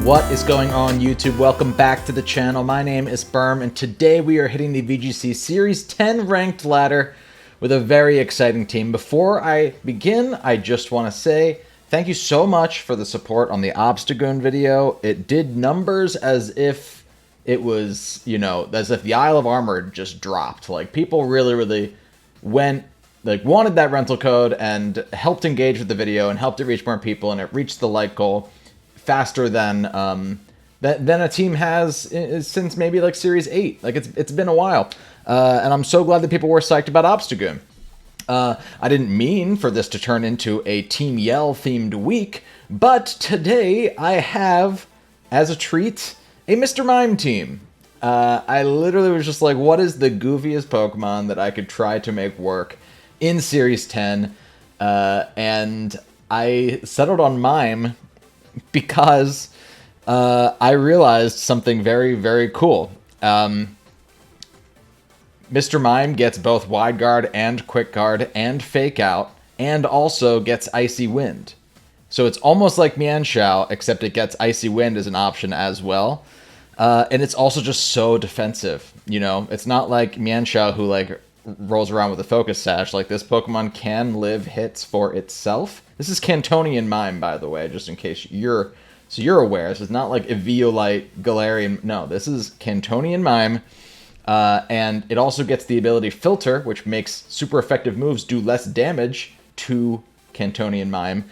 What is going on, YouTube? Welcome back to the channel. My name is Berm, and today we are hitting the VGC Series 10 ranked ladder with a very exciting team. Before I begin, I just want to say thank you so much for the support on the Obstagoon video. It did numbers as if it was, as if the Isle of Armor just dropped. Like, people really wanted that rental code and helped engage with the video and helped it reach more people, and it reached the like goal faster than a team has since maybe like Series 8. Like, it's been a while, and I'm so glad that people were psyched about Obstagoon. I didn't mean for this to turn into a Team Yell themed week, but today I have, as a treat, a Mr. Mime team. I literally was just like, what is the goofiest Pokemon that I could try to make work in Series 10? And I settled on Mime because I realized something very, very cool. Mr. Mime gets both Wide Guard and Quick Guard and Fake Out, and also gets Icy Wind. So it's almost like Mienshao, except it gets Icy Wind as an option as well. And it's also just so defensive, It's not like Mienshao, who rolls around with a Focus Sash. Like, this Pokemon can live hits for itself. This is Cantonian Mime, by the way, just in case you're aware. This is not like Eviolite, Galarian. No, this is Cantonian Mime. And it also gets the ability Filter, which makes super effective moves do less damage to Cantonian Mime.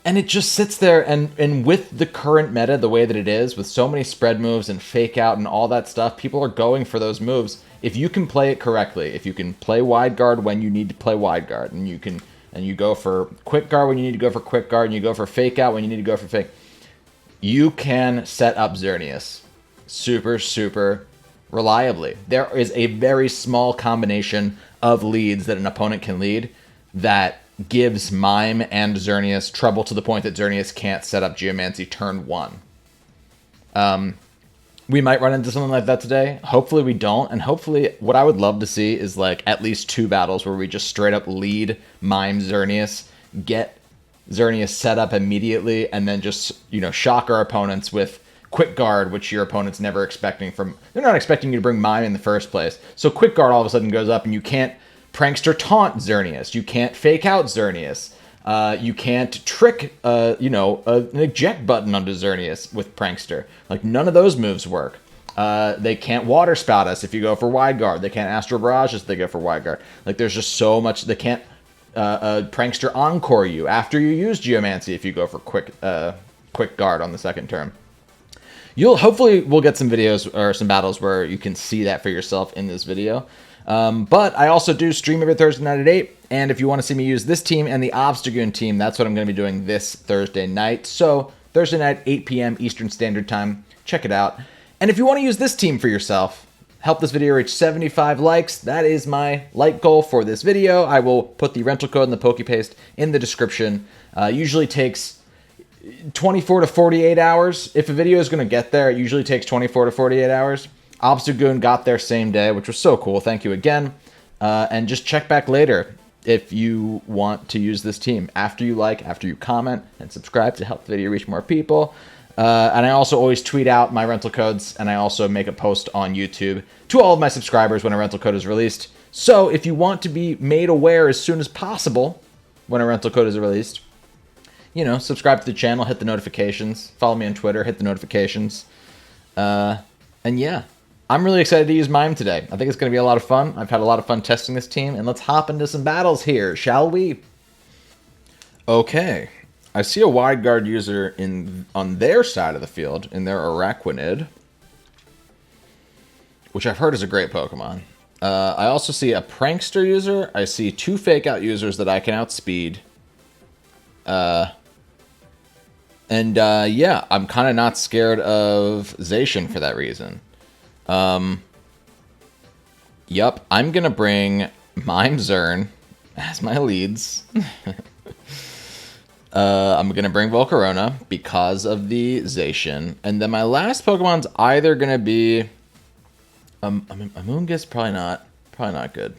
And it just sits there, and with the current meta, the way that it is, with so many spread moves and Fake Out and all that stuff, people are going for those moves. If you can play it correctly, if you can play Wide Guard when you need to play Wide Guard, and you go for Quick Guard when you need to go for Quick Guard, and you go for Fake Out when you need to go for Fake, you can set up Xerneas super, super reliably. There is a very small combination of leads that an opponent can lead that gives Mime and Xerneas trouble, to the point that Xerneas can't set up Geomancy turn 1. We might run into something like that today. Hopefully we don't, and hopefully what I would love to see is at least 2 battles where we just straight up lead Mime Xerneas, get Xerneas set up immediately, and then just, shock our opponents with Quick Guard, which your opponent's never expecting from... They're not expecting you to bring Mime in the first place. So Quick Guard all of a sudden goes up, and you can't Prankster Taunt Xerneas. You can't Fake Out Xerneas. You can't trick, an eject button onto Xerneas with Prankster. None of those moves work. They can't Water Spout us if you go for Wide Guard. They can't Astral Barrage us if they go for Wide Guard. There's just so much... They can't Prankster Encore you after you use Geomancy if you go for Quick Guard on the second turn. Hopefully we'll get some videos or some battles where you can see that for yourself in this video. But I also do stream every Thursday night at 8, and if you want to see me use this team and the Obstagoon team, that's what I'm going to be doing this Thursday night. So Thursday night, 8 p.m. Eastern Standard Time. Check it out. And if you want to use this team for yourself, help this video reach 75 likes. That is my like goal for this video. I will put the rental code and the PokePaste in the description. Usually takes 24 to 48 hours. If a video is going to get there, it usually takes 24 to 48 hours. Obstagoon got there same day, which was so cool. Thank you again. And just check back later if you want to use this team. After you comment, and subscribe to help the video reach more people. And I also always tweet out my rental codes, and I also make a post on YouTube to all of my subscribers when a rental code is released. So if you want to be made aware as soon as possible when a rental code is released, subscribe to the channel, hit the notifications, follow me on Twitter, hit the notifications. And yeah, I'm really excited to use Mime today. I think it's going to be a lot of fun. I've had a lot of fun testing this team, and let's hop into some battles here, shall we? Okay, I see a Wide Guard user on their side of the field, in their Araquanid, which I've heard is a great Pokemon. I also see a Prankster user. I see 2 Fake Out users that I can outspeed. Yeah, I'm kind of not scared of Zacian for that reason. Yup, I'm gonna bring Mime Zern as my leads. I'm gonna bring Volcarona because of the Zacian. And then my last Pokemon's either gonna be... Amoonguss, probably not good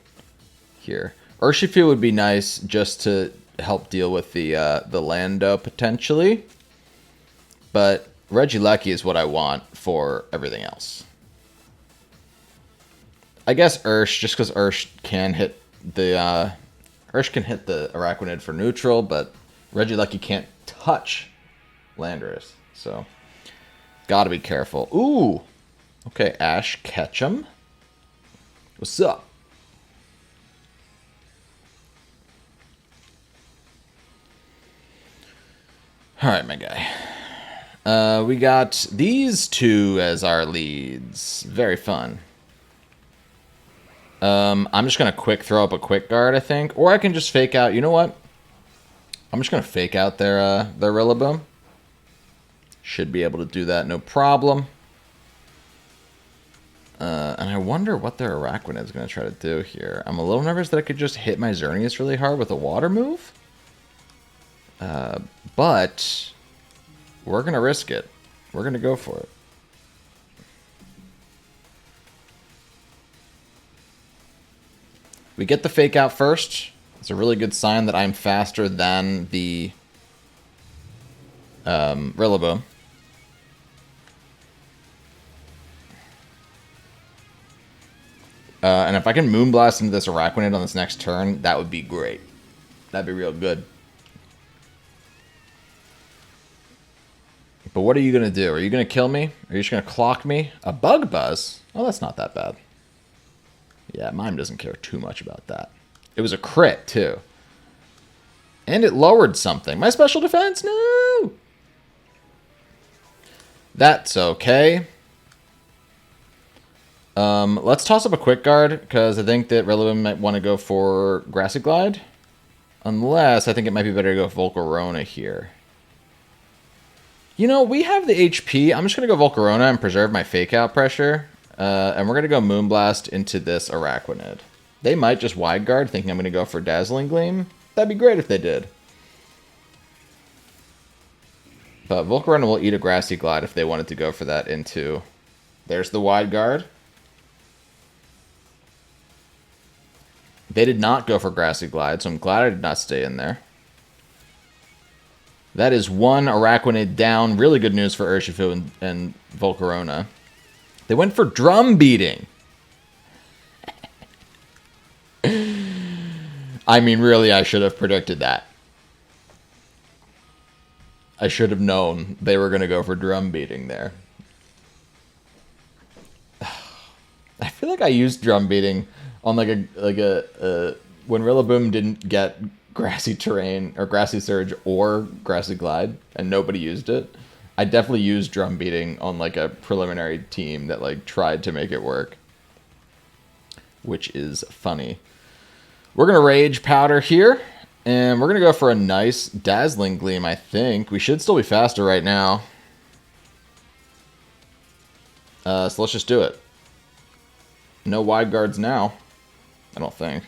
here. Urshifu would be nice just to help deal with the Lando potentially. But Regieleki is what I want for everything else. I guess Ursh, just because Ursh can hit the Araquanid for neutral, but Regieleki can't touch Landorus, so gotta be careful. Ooh, okay, Ash Ketchum. What's up? All right, my guy. We got these two as our leads. Very fun. I'm just going to quick throw up a quick guard, I think. Or I can just fake out. You know what? I'm just going to fake out their Rillaboom. Should be able to do that, no problem. And I wonder what their Araquanid is going to try to do here. I'm a little nervous that I could just hit my Xerneas really hard with a water move. But we're going to risk it. We're going to go for it. We get the fake out first. It's a really good sign that I'm faster than the Rillaboom. And if I can Moonblast into this Araquanid on this next turn, that would be great. That'd be real good. But what are you going to do? Are you going to kill me? Are you just going to clock me? A Bug Buzz? Oh, that's not that bad. Yeah, Mime doesn't care too much about that. It was a crit, too. And it lowered something. My special defense? No! That's okay. Let's toss up a quick guard, because I think that Rillaboom might want to go for Grassy Glide. Unless, I think it might be better to go Volcarona here. You know, we have the HP. I'm just going to go Volcarona and preserve my fake out pressure. And we're going to go Moonblast into this Araquanid. They might just Wide Guard, thinking I'm going to go for Dazzling Gleam. That'd be great if they did. But Volcarona will eat a Grassy Glide if they wanted to go for that into... There's the Wide Guard. They did not go for Grassy Glide, so I'm glad I did not stay in there. That is one Araquanid down. Really good news for Urshifu and Volcarona. They went for Drum Beating. I mean, really, I should have predicted that. I should have known they were going to go for Drum Beating there. I feel like I used Drum Beating on when Rillaboom didn't get Grassy Terrain or Grassy Surge or Grassy Glide and nobody used it. I definitely used Drum Beating on like a preliminary team that like tried to make it work, which is funny. We're going to Rage Powder here, and we're going to go for a nice Dazzling Gleam, I think. We should still be faster right now. So let's just do it. No Wide Guards now, I don't think.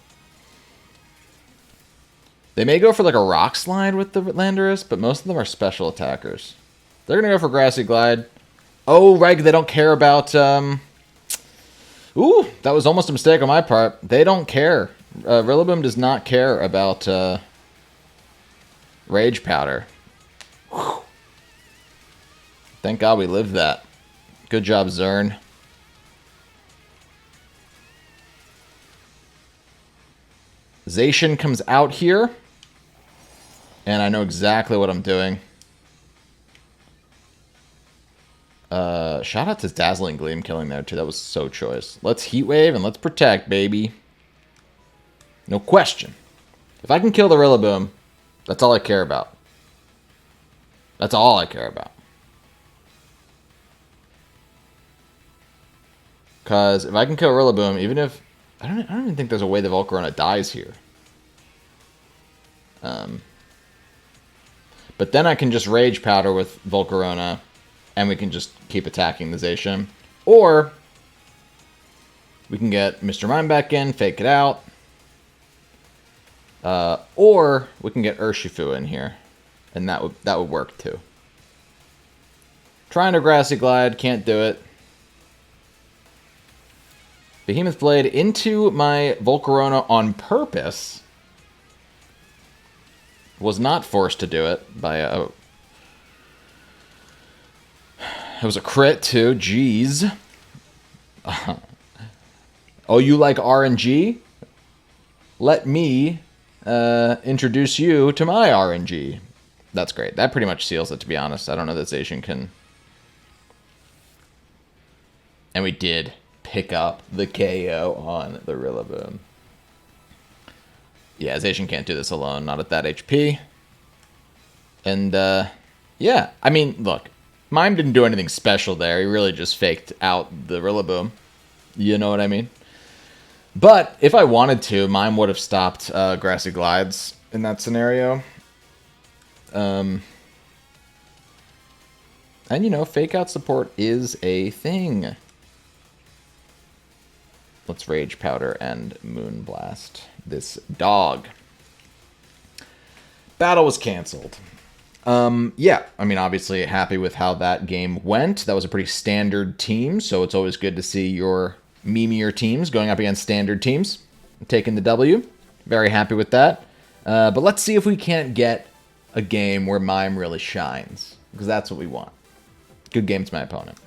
They may go for like a Rock Slide with the Landorus, but most of them are special attackers. They're going to go for Grassy Glide. Oh, right, they don't care about... Ooh, that was almost a mistake on my part. They don't care. Rillaboom does not care about Rage Powder. Whew. Thank God we lived that. Good job, Zern. Zacian comes out here. And I know exactly what I'm doing. Shout out to Dazzling Gleam killing there, too. That was so choice. Let's Heat Wave and let's Protect, baby. No question. If I can kill the Rillaboom, that's all I care about. That's all I care about. Because if I can kill Rillaboom, even if... I don't even think there's a way the Volcarona dies here. But then I can just Rage Powder with Volcarona, and we can just keep attacking the Zacian. Or we can get Mr. Mime back in, fake it out. Or we can get Urshifu in here, and that would work too. Trying to Grassy Glide, can't do it. Behemoth Blade into my Volcarona on purpose. Was not forced to do it by It was a crit, too. Jeez. Oh, you like RNG? Let me introduce you to my RNG. That's great. That pretty much seals it, to be honest. I don't know that Zacian can... And we did pick up the KO on the Rillaboom. Yeah, Zacian can't do this alone. Not at that HP. And, yeah. I mean, look. Mime didn't do anything special there. He really just faked out the Rillaboom. You know what I mean? But if I wanted to, Mime would have stopped Grassy Glides in that scenario. And, you know, fake out support is a thing. Let's Rage Powder and Moonblast this dog. Battle was canceled. Yeah, I mean, obviously happy with how that game went. That was a pretty standard team, so it's always good to see your memeier teams going up against standard teams, taking the W. Very happy with that. But let's see if we can't get a game where Mime really shines, because that's what we want. Good game to my opponent.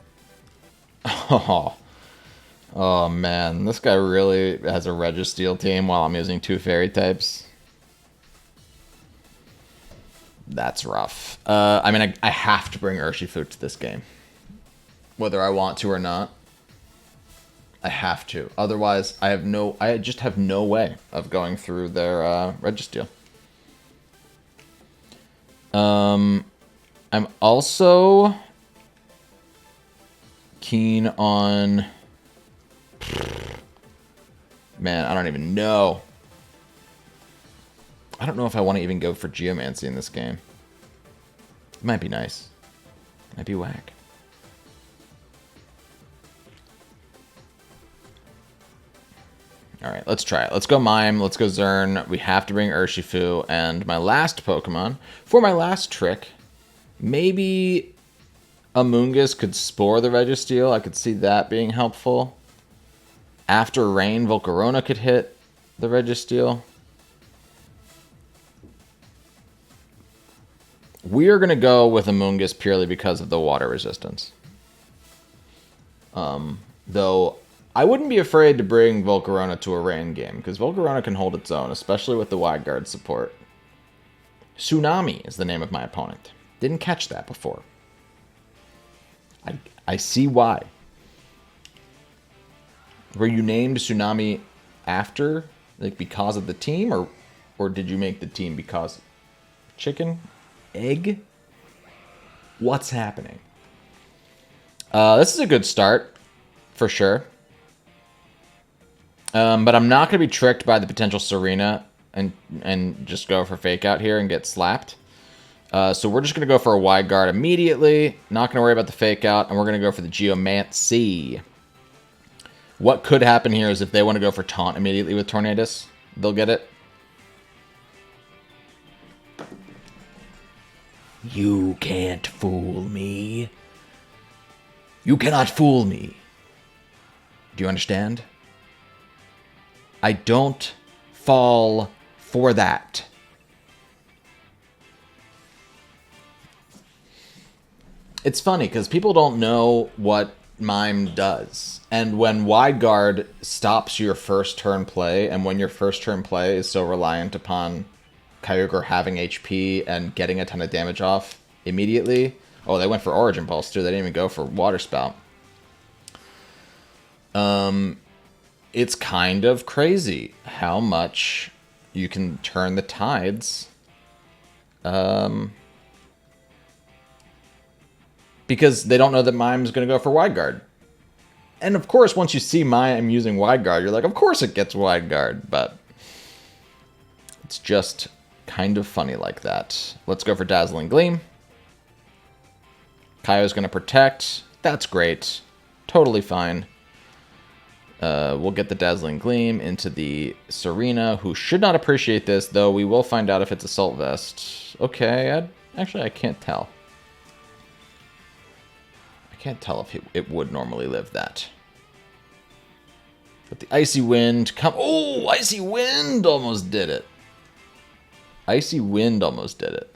Oh man, this guy really has a Registeel team while I'm using 2 fairy types. That's rough. I mean, I have to bring Urshifu to this game. Whether I want to or not. I have to. Otherwise, I just have no way of going through their Registeel. I'm also keen on... Man, I don't even know. I don't know if I want to even go for Geomancy in this game. It might be nice. Might be whack. Alright, let's try it. Let's go Mime, let's go Zern. We have to bring Urshifu. And my last Pokemon, for my last trick, maybe Amoonguss could Spore the Registeel. I could see that being helpful. After Rain, Volcarona could hit the Registeel. We are going to go with Amoonguss purely because of the water resistance. Though, I wouldn't be afraid to bring Volcarona to a Rain game, because Volcarona can hold its own, especially with the Wide Guard support. Tsunami is the name of my opponent. Didn't catch that before. I see why. Were you named Tsunami after, like, because of the team, or did you make the team because... Chicken? Egg? What's happening? This is a good start, for sure. But I'm not going to be tricked by the potential Serena and just go for Fake Out here and get slapped. So we're just going to go for a Wide Guard immediately. Not going to worry about the Fake Out, and we're going to go for the Geomancy. What could happen here is if they want to go for Taunt immediately with Tornadus, they'll get it. You can't fool me. You cannot fool me. Do you understand? I don't fall for that. It's funny because people don't know what Mime does. And when Wide Guard stops your first turn play, and when your first turn play is so reliant upon Kyogre having HP and getting a ton of damage off immediately. Oh, they went for Origin Pulse too. They didn't even go for Water Spout. It's kind of crazy how much you can turn the tides. Because they don't know that Mime's going to go for Wide Guard. And of course, once you see Mime using Wide Guard, you're like, of course it gets Wide Guard. But it's just kind of funny like that. Let's go for Dazzling Gleam. Kaio's going to protect. That's great. Totally fine. We'll get the Dazzling Gleam into the Serena, who should not appreciate this, though we will find out if it's Assault Vest. Okay, actually, I can't tell. I can't tell if it would normally live that. But the Icy Wind... Oh, Icy Wind almost did it. Icy Wind almost did it.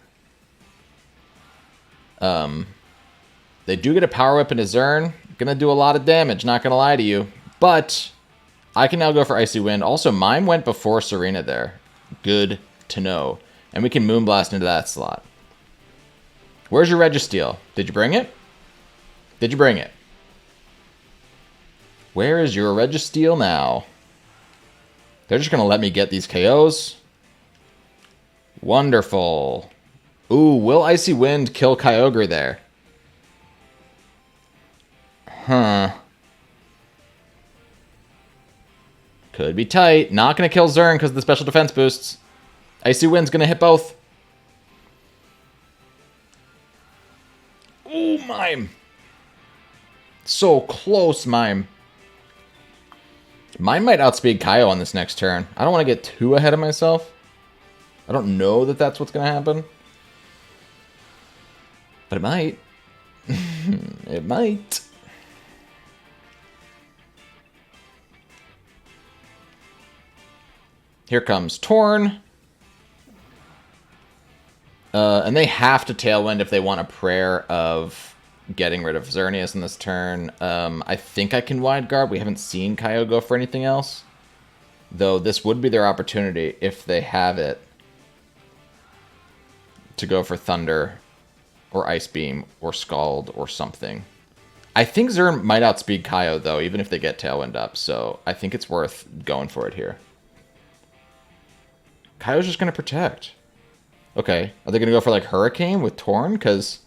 They do get a Power Whip into Zern. Gonna do a lot of damage, not gonna lie to you. But I can now go for Icy Wind. Also, Mime went before Serena there. Good to know. And we can Moonblast into that slot. Where's your Registeel? Did you bring it? Did you bring it? Where is your Registeel now? They're just going to let me get these KOs. Wonderful. Ooh, will Icy Wind kill Kyogre there? Huh. Could be tight. Not going to kill Zern because of the special defense boosts. Icy Wind's going to hit both. Ooh, Mime. So close, Mime. Mime might outspeed Kaio on this next turn. I don't want to get too ahead of myself. I don't know that that's what's going to happen. But it might. It might. Here comes Torn. And they have to Tailwind if they want a prayer of getting rid of Xerneas in this turn. I think I can Wide Guard. We haven't seen Kaio go for anything else. Though this would be their opportunity, if they have it, to go for Thunder or Ice Beam or Scald or something. I think Zern might outspeed Kaio, though, even if they get Tailwind up. So I think it's worth going for it here. Kaio's just going to protect. Okay, are they going to go for, like, Hurricane with Torn? Because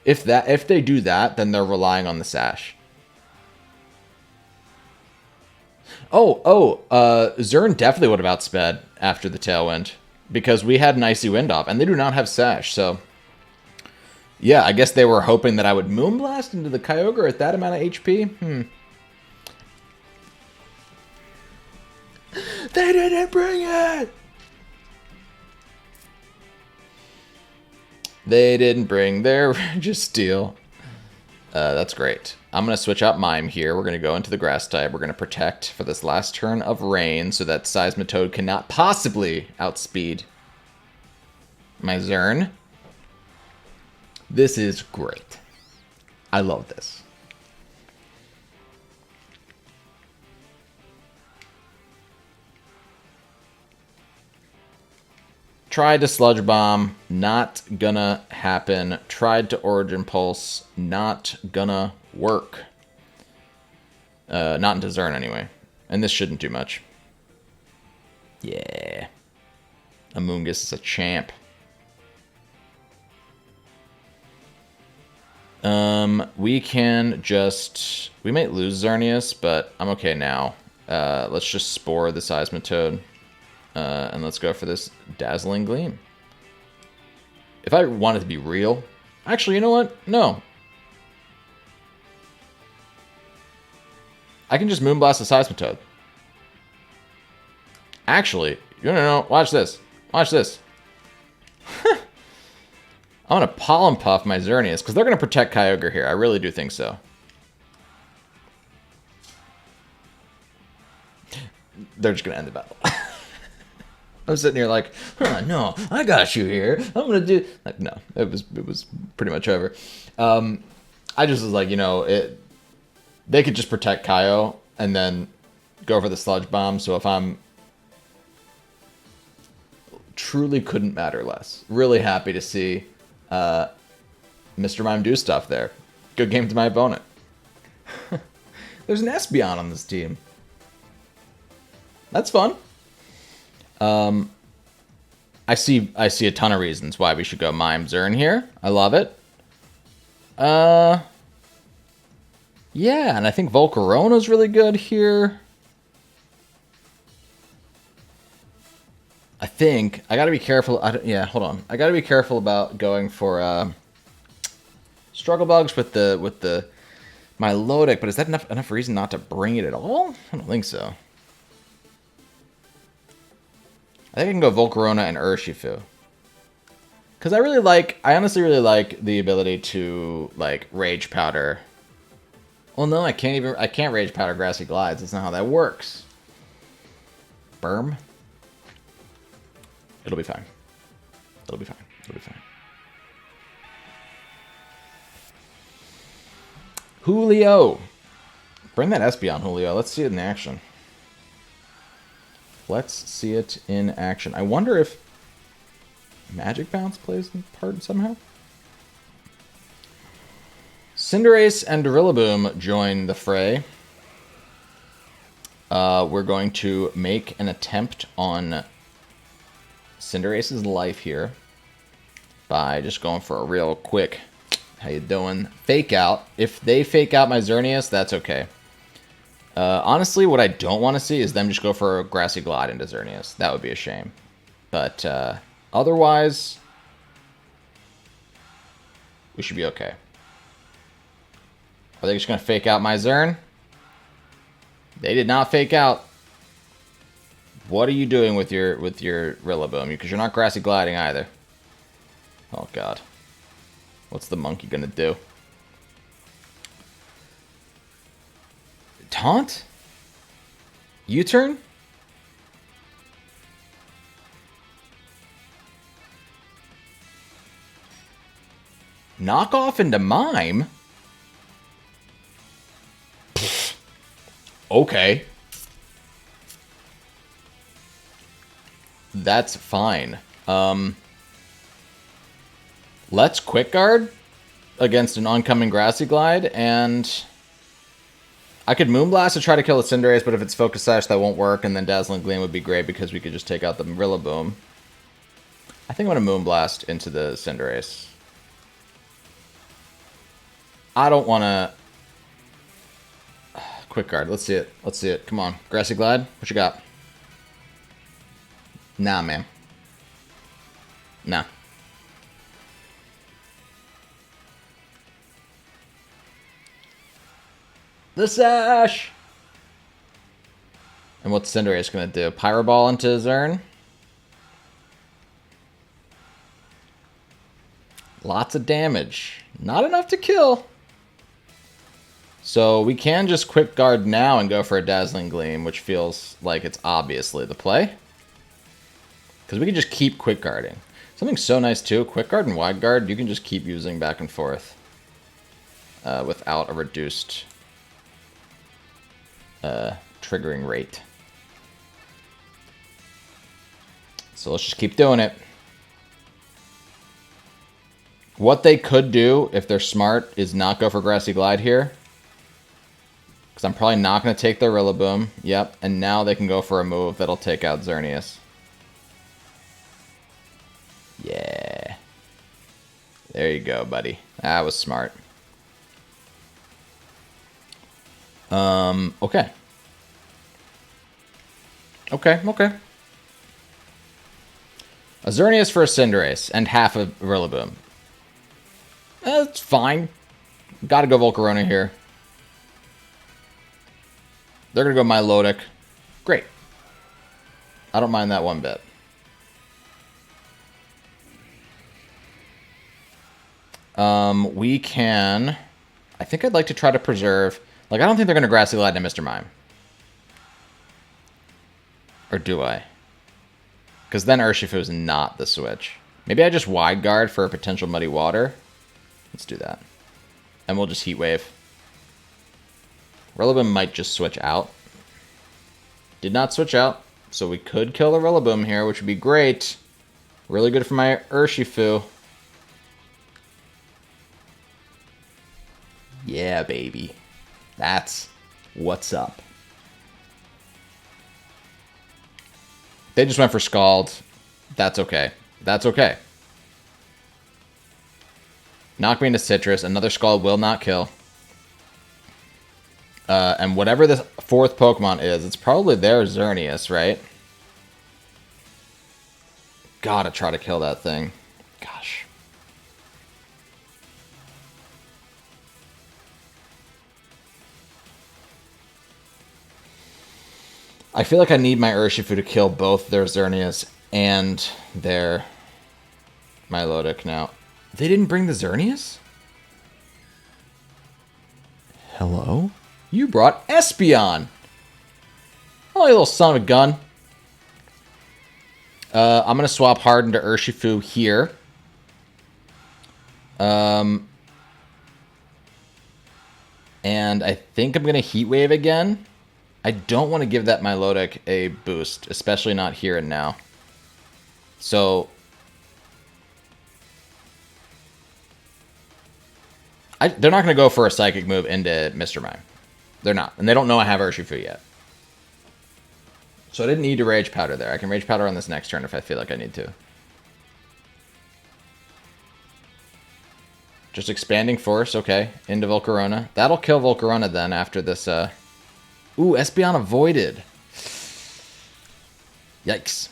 if they do that, then they're relying on the Sash. Zern definitely would have outsped after the Tailwind. Because we had an Icy Wind off, and they do not have Sash, so yeah, I guess they were hoping that I would Moonblast into the Kyogre at that amount of HP? They didn't bring it! They didn't bring their Registeel. That's great. I'm going to switch out Mime here. We're going to go into the Grass type. We're going to Protect for this last turn of Rain so that Seismitoad cannot possibly outspeed my Zern. This is great. I love this. Tried to Sludge Bomb, not gonna happen. Tried to Origin Pulse, not gonna work. Not into Zern anyway. And this shouldn't do much. Yeah. Amoonguss is a champ. We can just... We might lose Xerneas, but I'm okay now. Let's just Spore the Seismitoad. And let's go for this Dazzling Gleam. If I want it to be real... Actually, you know what? No. I can just Moonblast the Seismitoad. Actually, no. Watch this. Watch this. I want to Pollen Puff my Xerneas, because they're going to protect Kyogre here. I really do think so. They're just going to end the battle. I'm sitting here like, no, I got you here. I'm going to do... Like, no, it was pretty much over. I just was like, they could just protect Kaio and then go for the Sludge Bomb. So if I'm... Truly couldn't matter less. Really happy to see Mr. Mime do stuff there. Good game to my opponent. There's an Espeon on this team. That's fun. I see a ton of reasons why we should go Mime Zern here. I love it. Yeah, and I think Volcarona's really good here. I think I gotta be careful. Hold on. I gotta be careful about going for Struggle Bugs with the Milotic, but is that enough reason not to bring it at all? I don't think so. I think I can go Volcarona and Urshifu. Because I honestly really like the ability to, like, Rage Powder. Well, no, I can't Rage Powder Grassy Glides. That's not how that works. Berm. It'll be fine. It'll be fine. It'll be fine. Julio. Bring that Espeon, Julio. Let's see it in action. Let's see it in action. I wonder if Magic Bounce plays a part somehow. Cinderace and Rillaboom join the fray. We're going to make an attempt on Cinderace's life here by just going for a real quick, how you doing, fake out. If they fake out my Xerneas, that's okay. Honestly, what I don't want to see is them just go for a Grassy Glide into Xerneas. That would be a shame. But otherwise, we should be okay. Are they just going to fake out my Xern? They did not fake out. What are you doing with your Rillaboom? Because you're not Grassy Gliding either. Oh, God. What's the monkey going to do? Taunt? U-turn? Knock off into Mime? Pfft. Okay. That's fine. Let's Quick Guard against an oncoming Grassy Glide, and I could Moonblast to try to kill the Cinderace, but if it's Focus Sash, that won't work, and then Dazzling Gleam would be great because we could just take out the Rillaboom. I think I'm going to Moonblast into the Cinderace. I don't want to... Quick Guard. Let's see it. Let's see it. Come on. Grassy Glide. What you got? Nah, man. Nah. The Sash! And what's Cinderace going to do? Pyro Ball into Xern? Lots of damage. Not enough to kill. So we can just Quick Guard now and go for a Dazzling Gleam, which feels like it's obviously the play. Because we can just keep Quick Guarding. Something so nice too, Quick Guard and Wide Guard, you can just keep using back and forth. Without a reduced triggering rate. So let's just keep doing it. What they could do, if they're smart, is not go for Grassy Glide here. Because I'm probably not going to take their Rillaboom. Yep, and now they can go for a move that'll take out Xerneas. Yeah. There you go, buddy. That was smart. Okay. Okay. A Xerneas for a Cinderace and half a Rillaboom. That's fine. Gotta go Volcarona here. They're gonna go Milotic. Great. I don't mind that one bit. We can... I think I'd like to try to preserve... Like, I don't think they're going to Grassy Glide into Mr. Mime. Or do I? Because then Urshifu is not the switch. Maybe I just Wide Guard for a potential Muddy Water. Let's do that. And we'll just Heat Wave. Rillaboom might just switch out. Did not switch out. So we could kill the Rillaboom here, which would be great. Really good for my Urshifu. Yeah, baby. That's what's up. They just went for Scald. That's okay. That's okay. Knock me into Citrus. Another Scald will not kill. And whatever the fourth Pokemon is, it's probably their Xerneas, right? Gotta try to kill that thing. Gosh. I feel like I need my Urshifu to kill both their Xerneas and their Milotic now. They didn't bring the Xerneas? Hello? You brought Espeon! Oh, you little son of a gun. I'm going to swap Harden to Urshifu here. And I think I'm going to Heat Wave again. I don't want to give that Milotic a boost, especially not here and now. So they're not going to go for a Psychic move into Mr. Mime. They're not. And they don't know I have Urshifu yet. So I didn't need to Rage Powder there. I can Rage Powder on this next turn if I feel like I need to. Just Expanding Force, okay. Into Volcarona. That'll kill Volcarona then after this. Ooh, Espeon avoided. Yikes.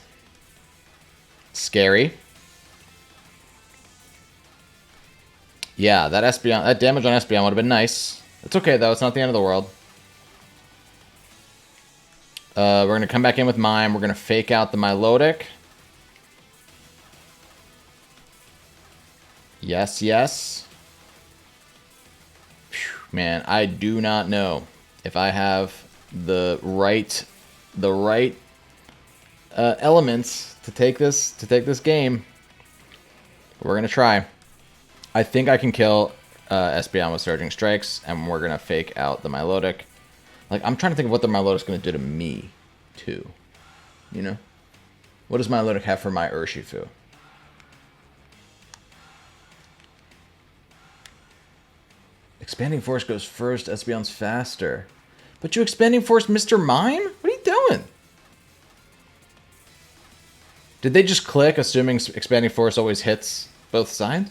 Scary. Yeah, that Espeon, that damage on Espeon would have been nice. It's okay though, it's not the end of the world. We're going to come back in with Mime. We're going to fake out the Milotic. Yes, yes. Whew, man, I do not know if I have the right elements to take this game. We're going to try. I think I can kill Espeon with Surging Strikes, and we're going to fake out the Milotic. Like, I'm trying to think of what the Milotic's going to do to me, too. You know? What does Milotic have for my Urshifu? Expanding Force goes first, Espeon's faster. But you Expanding Force Mr. Mime? What are you doing? Did they just click, assuming Expanding Force always hits both sides?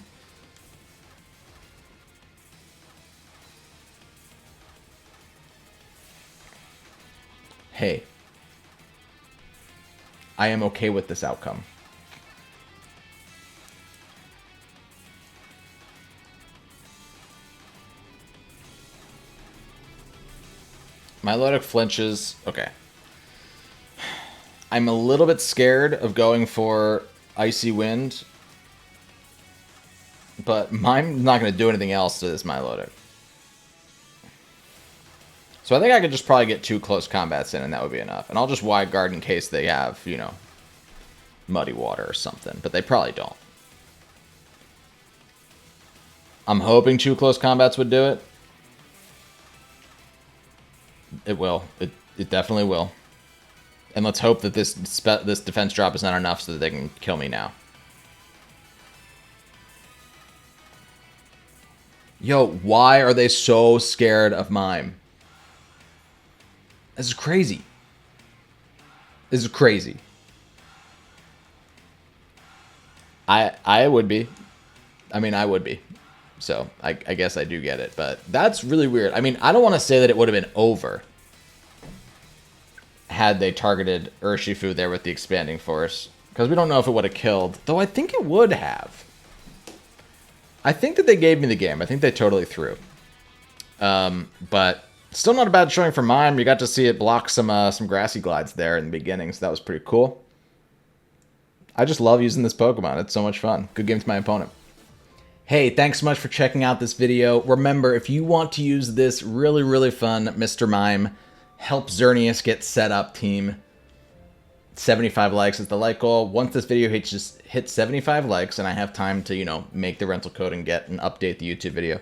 Hey, I am okay with this outcome. Milotic flinches. Okay. I'm a little bit scared of going for Icy Wind, but Mime's not going to do anything else to this Milotic. So I think I could just probably get 2 close combats in, and that would be enough. And I'll just Wide Guard in case they have, you know, Muddy Water or something. But they probably don't. I'm hoping 2 close combats would do it. It will. It definitely will. And let's hope that this defense drop is not enough so that they can kill me now. Yo, why are they so scared of Mime? This is crazy. This is crazy. I would be. I mean, I would be. So, I guess I do get it. But that's really weird. I mean, I don't want to say that it would have been over had they targeted Urshifu there with the Expanding Force. Because we don't know if it would have killed. Though I think it would have. I think that they gave me the game. I think they totally threw. But still not a bad showing for Mime. You got to see it block some Grassy Glides there in the beginning, so that was pretty cool. I just love using this Pokemon. It's so much fun. Good game to my opponent. Hey, thanks so much for checking out this video. Remember, if you want to use this really, really fun Mr. Mime, help Xerneas get set up team, 75 likes is the like goal. Once this video hits 75 likes and I have time to, you know, make the rental code and get and update the YouTube video,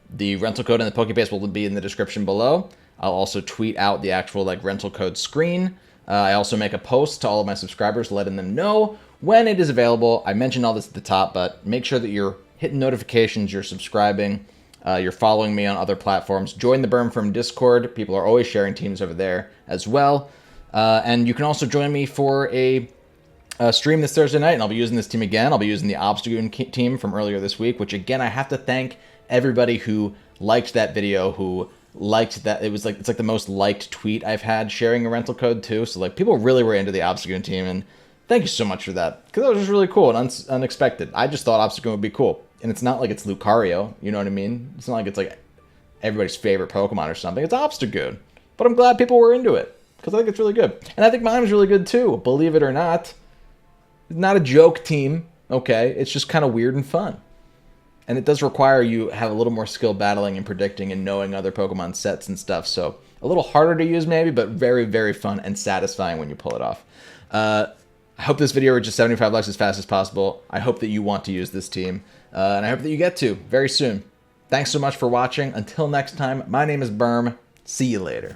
the rental code and the Pokebase will be in the description below. I'll also tweet out the actual rental code screen. I also make a post to all of my subscribers letting them know when it is available. I mentioned all this at the top, but make sure that you're hitting notifications, you're subscribing, you're following me on other platforms. Join the Berm Firm Discord. People are always sharing teams over there as well. And you can also join me for a stream this Thursday night, and I'll be using this team again. I'll be using the Obstagoon team from earlier this week, which again, I have to thank everybody who liked that video, who liked that. It's like the most liked tweet I've had sharing a rental code too. So people really were into the Obstagoon team, and thank you so much for that, because that was just really cool and unexpected. I just thought Obstagoon would be cool. And it's not like it's Lucario, you know what I mean? It's not like it's like everybody's favorite Pokemon or something. It's Obstagoon. But I'm glad people were into it, because I think it's really good. And I think Mime's really good too, believe it or not. It's not a joke team, okay? It's just kind of weird and fun. And it does require you have a little more skill battling and predicting and knowing other Pokemon sets and stuff. So a little harder to use maybe, but very, very fun and satisfying when you pull it off. I hope this video reaches 75 likes as fast as possible. I hope that you want to use this team. And I hope that you get to very soon. Thanks so much for watching. Until next time, my name is Berm. See you later.